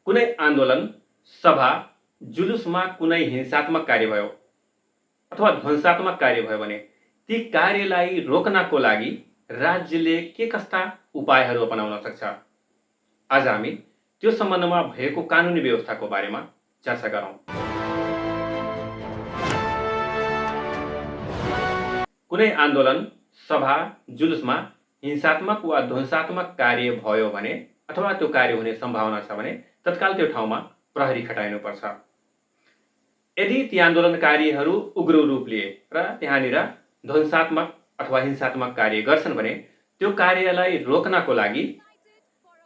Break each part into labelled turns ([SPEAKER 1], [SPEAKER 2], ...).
[SPEAKER 1] कुनै आन्दोलन, सभा, जुलुसमा कुनै हिंसात्मक कार्य भयो अथवा ध्वंसात्मक कार्य भयो भने ती कार्यलाई रोक्नको लागि राज्यले के कस्ता उपायहरू अपनाउन सक्छ? आज हामी त्यो सम्बन्धमा भएको कानुनी व्यवस्थाको बारेमा चर्चा गरौँ। कुनै आन्दोलन, सभा, जुलुसमा हिंसात्मक वा ध्वंसात्मक कार्य भयो भने अथवा त्यो कार्य हुने सम्भावना छ भने तत्काल त्यो ठाउँमा प्रहरी खटाइनुपर्छ। यदि ती आन्दोलनकारीहरू उग्र रूप लिए र त्यहाँनिर ध्वंसात्मक अथवा हिंसात्मक कार्य गर्छन् भने त्यो कार्यलाई रोक्नको लागि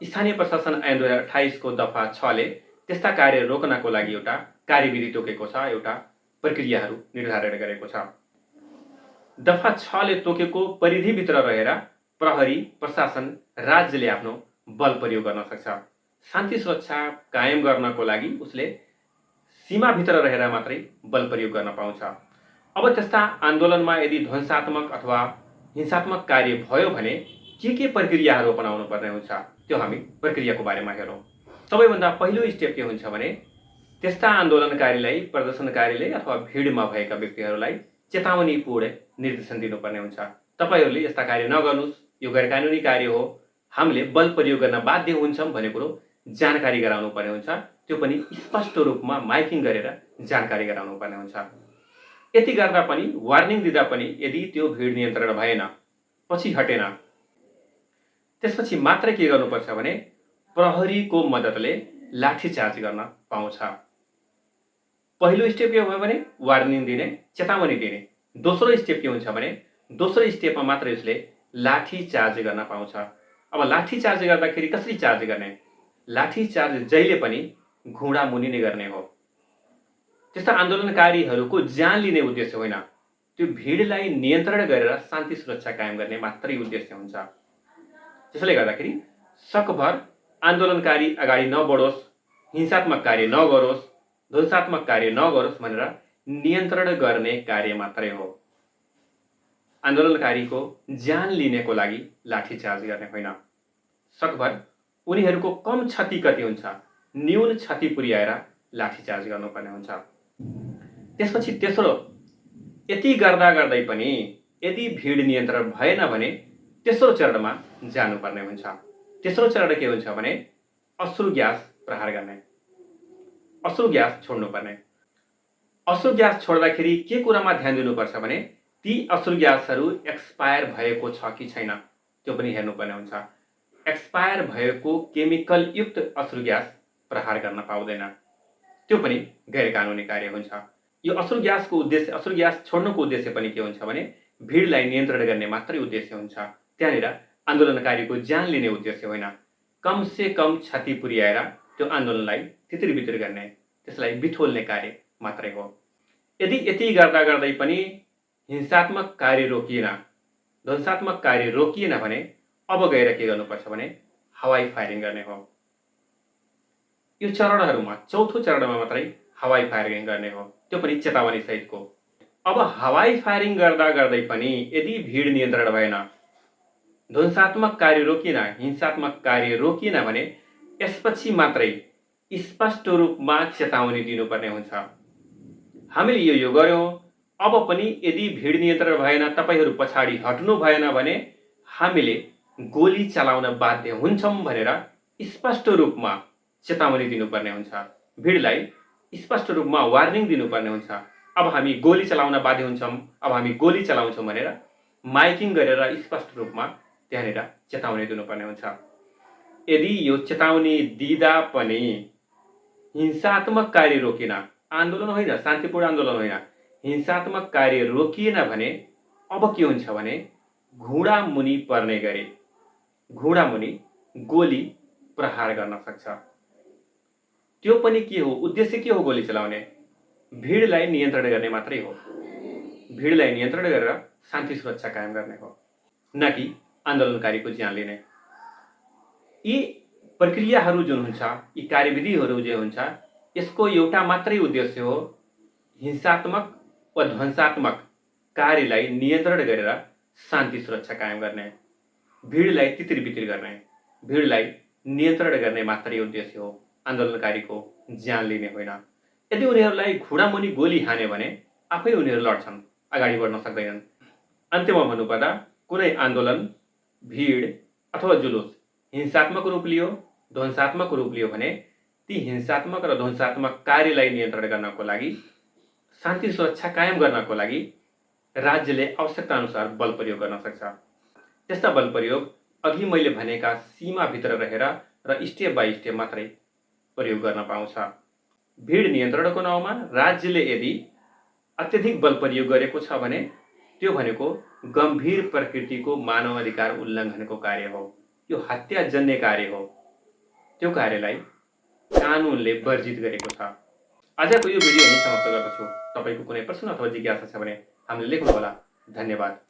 [SPEAKER 1] स्थानीय प्रशासन ऐन 2028 को दफा 6 ले त्यस्ता कार्य रोक्नको लागि एउटा कार्यविधि तोकेको छ, एउटा प्रक्रियाहरू निर्धारण गरेको छ। दफा 6 ले तोकेको परिधिभित्र रहेर प्रहरी, प्रशासन, राज्यले आफ्नो बल प्रयोग गर्न सक्छ। शान्ति सुरक्षा कायम गर्नको लागि उसले सीमाभित्र रहेर मात्रै बल प्रयोग गर्न पाउँछ। अब त्यस्ता आन्दोलनमा यदि ध्वंसात्मक अथवा हिंसात्मक कार्य भयो भने के प्रक्रियाहरू अपनाउनु पर्ने हुन्छ, त्यो हामी प्रक्रियाको बारेमा हेरौँ। सबैभन्दा पहिलो स्टेप के हुन्छ भने त्यस्ता आन्दोलनकारीलाई, प्रदर्शनकारीलाई अथवा भिडमा भएका व्यक्तिहरूलाई चेतावनीपूर्ण निर्देशन दिनुपर्ने हुन्छ। तपाईहरूले यस्ता कार्य नगर्नुहोस्, यो गैरकानुनी कार्य हो, हामीले बल प्रयोग गर्न बाध्य हुन्छौँ भन्ने कुरो जानकारी गराउनु पर्ने हुन्छ। त्यो पनि स्पष्ट रूपमा माइकिङ गरेर जानकारी गराउनु पर्ने हुन्छ। यति गर्दा पनि, वार्निङ दिँदा पनि यदि त्यो भिड नियन्त्रण भएन, पछि हटेन, त्यसपछि मात्र के गर्नुपर्छ भने प्रहरीको मद्दतले लाठीचार्ज गर्न पाउँछ। पहिलो स्टेप के भयो भने वार्निङ दिने, चेतावनी दिने। दोस्रो स्टेप के हुन्छ भने दोस्रो स्टेपमा मात्रै उसले लाठी चार्ज गर्न पाउँछ। अब लाठी चार्ज गर्दाखेरि कसरी चार्ज गर्ने? लाठी चार्ज जहिले पनि घुँडा मुनि नै गर्ने हो। त्यस्ता आन्दोलनकारीहरूको ज्यान लिने उद्देश्य होइन, त्यो भिडलाई नियन्त्रण गरेर शान्ति सुरक्षा कायम गर्ने मात्रै उद्देश्य हुन्छ। त्यसैले गर्दाखेरि सकभर आन्दोलनकारी अगाडि नबढोस्, हिंसात्मक कार्य नगरोस्, ध्वंसात्मक कार्य नगरोस् भनेर नियन्त्रण गर्ने कार्य मात्रै हो। आन्दोलनकारीको ज्यान लिनेको लागि लाठीचार्ज गर्ने होइन। सकभर उनीहरूको कम क्षति कति हुन्छ, न्यून क्षति पुर्याएर लाठीचार्ज गर्नुपर्ने हुन्छ। त्यसपछि तेस्रो, यति गर्दा गर्दै पनि यदि भिड नियन्त्रण भएन भने तेस्रो चरणमा जानुपर्ने हुन्छ। तेस्रो चरण के हुन्छ भने अश्रु ग्यास प्रहार गर्ने, अश्रु ग्यास छोड्नुपर्ने। अश्रु ग्यास छोड्दाखेरि के कुरामा ध्यान दिनुपर्छ भने ती अश्रु ग्यासहरू एक्सपायर भएको छ कि छैन त्यो पनि हेर्नुपर्ने हुन्छ। एक्सपायर भएको केमिकल युक्त अश्रु ग्यास प्रहार गर्न पाउँदैन, त्यो पनि गैरकानुनी कार्य हुन्छ। यो अश्रु ग्यासको उद्देश्य, अश्रु ग्यास छोड्नुको उद्देश्य पनि के हुन्छ भने भिडलाई नियन्त्रण गर्ने मात्रै उद्देश्य हुन्छ। त्यहाँनिर आन्दोलनकारीको ज्यान लिने उद्देश्य होइन, कम से कम क्षति पुर्याएर त्यो आन्दोलनलाई तितिर-बितिर गर्ने, त्यसलाई बिथोल्ने कार्य मात्रै हो। यदि यति गर्दा गर्दै पनि हिंसात्मक कार्य रोकिएन, ध्वंसात्मक कार्य रोकिएन भने अब गएर के गर्नुपर्छ भने हवाई फायरिङ गर्ने हो। यो चरणहरूमा चौथो चरणमा मात्रै हवाई फायरिङ गर्ने हो, त्यो पनि चेतावनी सहितको। अब हवाई फायरिङ गर्दा गर्दै पनि यदि भिड नियन्त्रण भएन, ध्वंसात्मक कार्य रोकिएन, हिंसात्मक कार्य रोकिएन भने यसपछि मात्रै स्पष्ट रूपमा चेतावनी दिनुपर्ने हुन्छ। हामीले यो गर्यौँ, अब पनि यदि भिड नियन्त्रण भएन, तपाईहरू पछाडि हट्नु भएन भने हामीले गोली चलाउन बाध्य हुन्छौँ भनेर स्पष्ट रूपमा चेतावनी दिनुपर्ने हुन्छ। भिडलाई स्पष्ट रूपमा वार्निङ दिनुपर्ने हुन्छ। अब हामी गोली चलाउन बाध्य हुन्छौँ, अब हामी गोली चलाउँछौँ भनेर माइकिङ गरेर स्पष्ट रूपमा त्यहाँनिर चेतावनी दिनुपर्ने हुन्छ। यदि यो चेतावनी दिँदा पनि हिंसात्मक कार्य रोकिएन, आन्दोलन होइन, शान्तिपूर्ण आन्दोलन होइन, हिंसात्मक कार्य रोकिएन भने अब के हुन्छ भने घुँडा मुनि पर्ने गरी, घुँडा मुनि गोली प्रहार गर्न सक्छ। त्यो पनि के हो, उद्देश्य के हो गोली चलाउने? भिडलाई नियन्त्रण गर्ने मात्रै हो। भिडलाई नियन्त्रण गरेर शान्ति सुरक्षा कायम गर्ने हो, न कि आन्दोलनकारीको ज्यान लिने। यी प्रक्रियाहरू जुन हुन्छ, यी कार्यविधिहरू जे हुन्छ, यसको एउटा मात्रै उद्देश्य हो हिंसात्मक वा ध्वंसात्मक कार्यलाई नियन्त्रण गरेर शान्ति सुरक्षा कायम गर्ने, भिडलाई तितिर-बितिर गर्ने, भिडलाई नियन्त्रण गर्ने मात्रै उद्देश्य हो। आन्दोलनकारीको ज्यान लिने होइन। यदि उनीहरूलाई घुँडामुनि गोली हान्यो भने आफै उनीहरू लड्छन्, अगाडि बढ्न सक्दैनन्। अन्त्यमा भन्नुपर्दा कुनै आन्दोलन, भिड अथवा जुलुस हिंसात्मक रूप लियो, ध्वंसात्मक रूप लियो भने ती हिंसात्मक र ध्वंसात्मक कार्यलाई नियन्त्रण गर्नको लागि, शान्ति सुरक्षा कायम गर्नको लागि राज्यले आवश्यकता अनुसार बल प्रयोग गर्न सक्छ। त्यस्ता बल प्रयोग अघि मैले भनेका सीमाभित्र रहेर र स्टेप बाई स्टेप मात्रै प्रयोग गर्न पाउँछ। भिड नियन्त्रणको नाउँमा राज्यले यदि अत्यधिक बल प्रयोग गरेको छ भने त्यो भनेको गम्भीर प्रकृतिको मानव अधिकार उल्लङ्घनको कार्य हो। यो हत्याजन्य कार्य हो। त्यो कार्यलाई कानुनले वर्जित गरेको छ। आजको यो भिडियो यहीँ समाप्त गर्दछु। तपाईँको कुनै प्रश्न अथवा जिज्ञासा छ भने हामीले लेख्नुहोला। धन्यवाद।